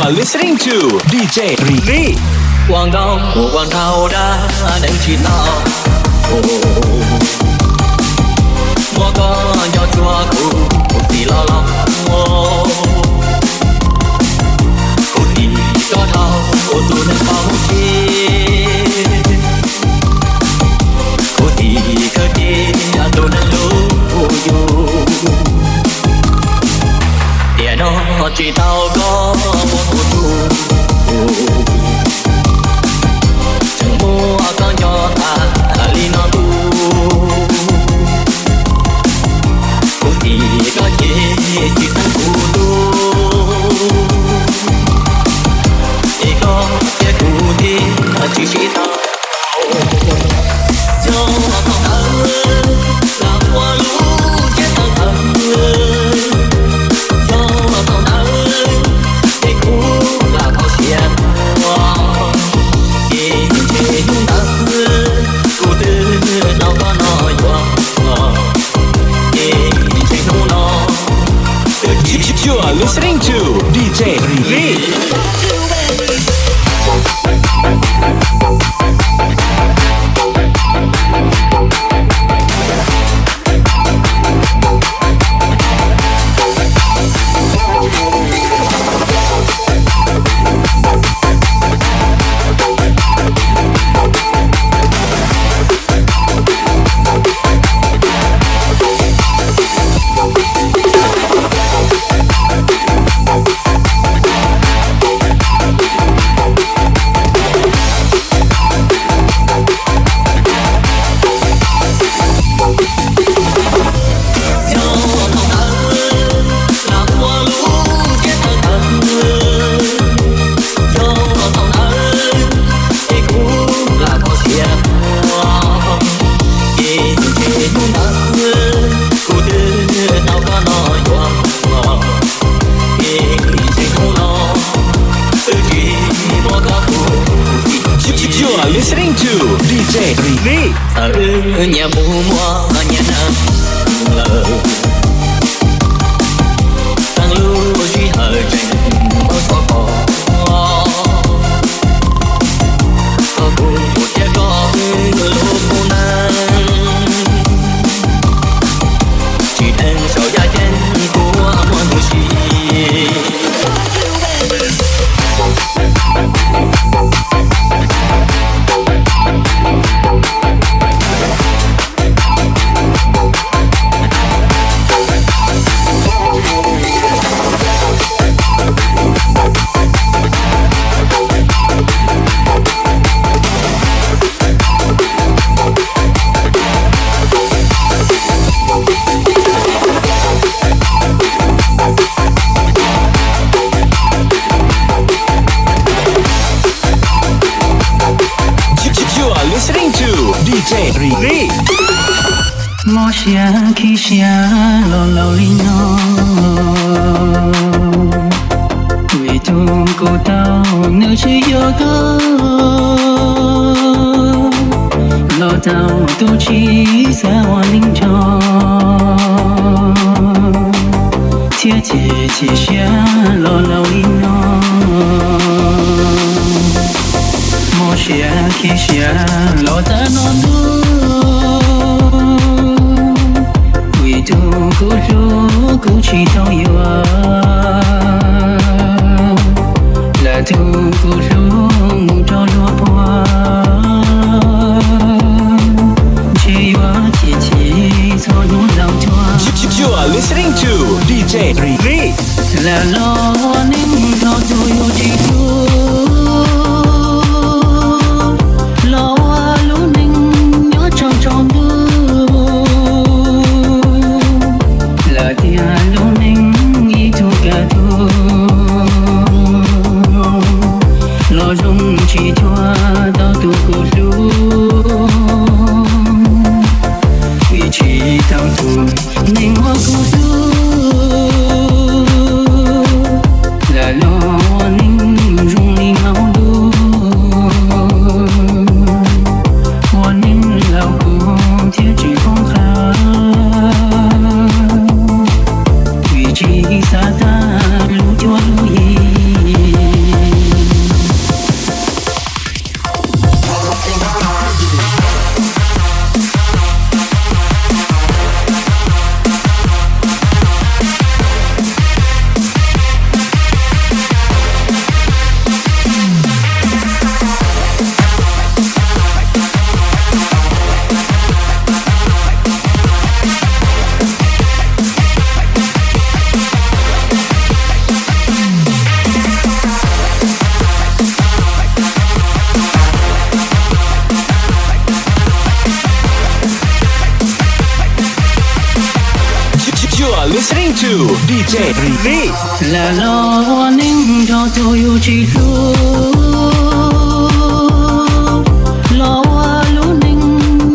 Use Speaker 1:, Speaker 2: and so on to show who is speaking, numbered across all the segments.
Speaker 1: are listening to DJ Riri.
Speaker 2: Quảng Đông của Quảng Thao đã đánh chỉ tao. Mua có nhỏ chua cụ gì lo lắng. Cụ gì có thao cụ tu nên bao chi. Cụ gì cơ đi tu nên lưu du. Để nó chỉ tao có một tu. Chẳng mua con nhỏ ta li nó tu. Cụ gì có chế chỉ sang cụ tu. Để có chế cụ thì chỉ tao. Cho con thơ là hoa lũ chết thơ thơ. Cho con thơ để cụ là con xiên hoa.
Speaker 1: You are listening to DJ Riri. You are listening to DJ Riri.
Speaker 2: Ở nhà mua nhà nắng lờ. Tăng lưu duy hờ tranh bao xóa cỏ. Có cùng một chiếc có lúc cô nàng. Chỉ tên sau gia chân của mọi người chỉ.
Speaker 1: DJ Riri.
Speaker 3: Mò xia khi xia lo lo li nó. Vì tu cô tao nếu chỉ yêu cơ. Lo tao tu chỉ sẽ hoa linh cho. Chia chia xia lo lo li nó. Mò xia khi xia lo ta non tu. Vì tu cô ru cô chỉ tao yêu là tu cô ru cho lo qua. Chỉว่าchỉ cho nó đau cho.
Speaker 1: You are listening to DJ Riri.
Speaker 3: Là lo nín cho tôi yêu chỉ tu. Lo lũ nín nhớ trong trong là tia lũ nín ý thu cả thu. Lo rung chỉ thoa tao tu cô ru. Vì chỉ tao tu nín hoa cô ru.
Speaker 1: listening to DJ Release.
Speaker 3: là lo nín cho tôi yêu chỉ lo lu nín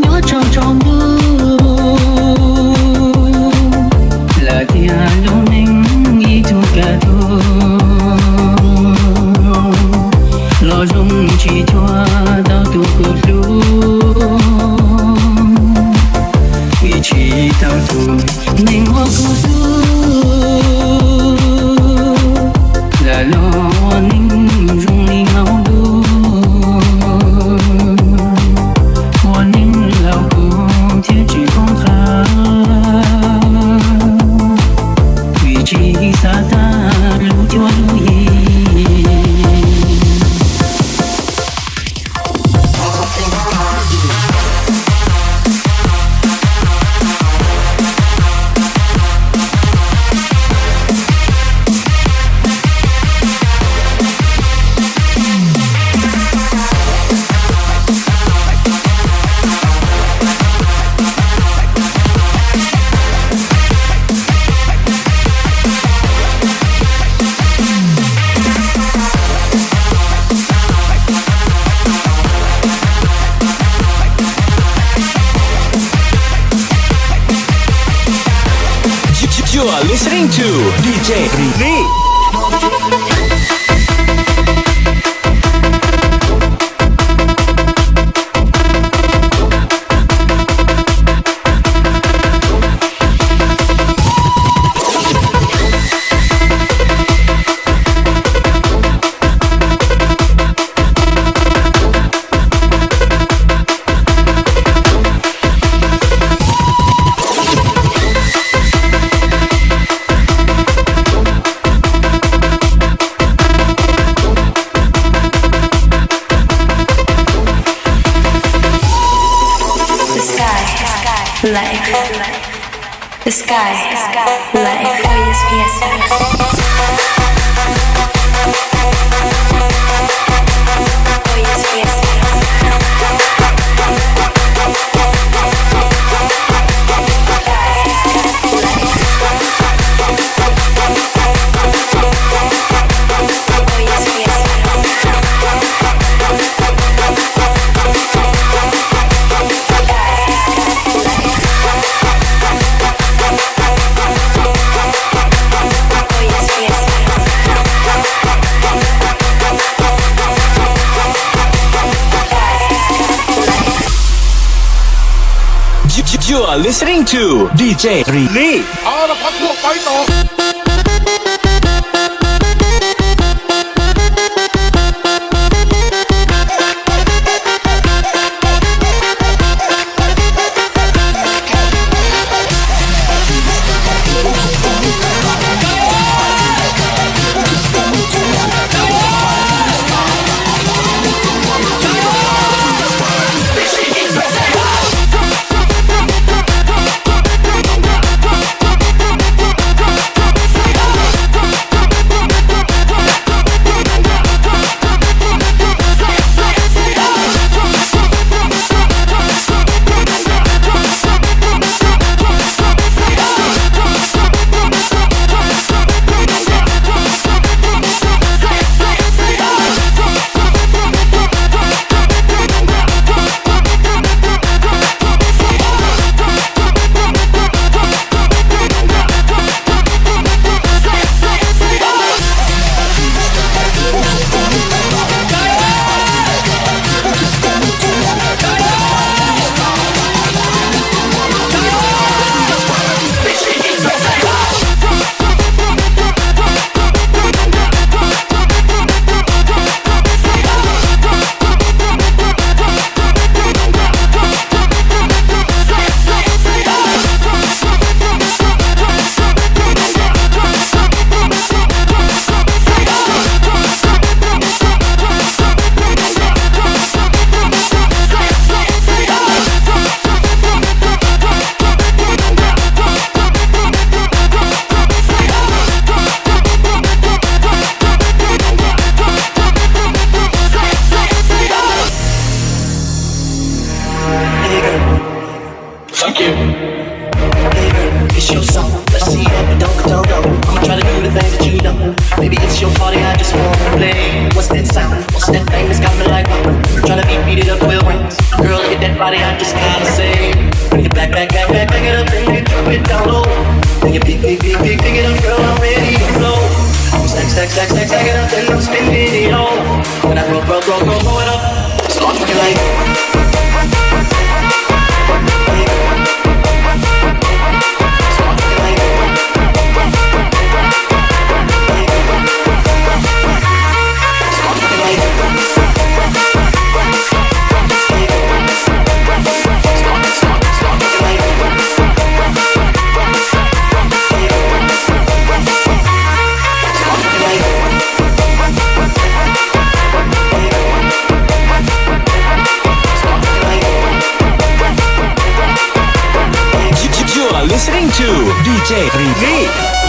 Speaker 3: nhớ trong trong mưa là tia lu nín ý thu cả thu lo dung chỉ thoa đau tu cuộc lu ý chỉ đau tu nín hoa cô tu là lo nín rung đi ngao đu hoa nín lao cùng thiếu chỉ không khá vì chỉ xa ta lu cho lu gì
Speaker 1: You are listening to DJ Release.
Speaker 4: The sky, like joyous fiestas. Joyous fiestas.
Speaker 1: You are listening to DJ Release.
Speaker 5: เอาละพักพวกไปต่อ
Speaker 2: It's your song, let's see it, don't body, I just gotta say. Bring it back, back, back, back, back it up, then you drop it down low. Then you pick, pick, pick, pick, pick it up, girl, I'm ready to blow. Stack, stack, stack, stack, stack it up, then I'm spinning it all. When I roll, roll, roll, roll, roll it up, start fucking like.
Speaker 1: You are listening to DJ Riri.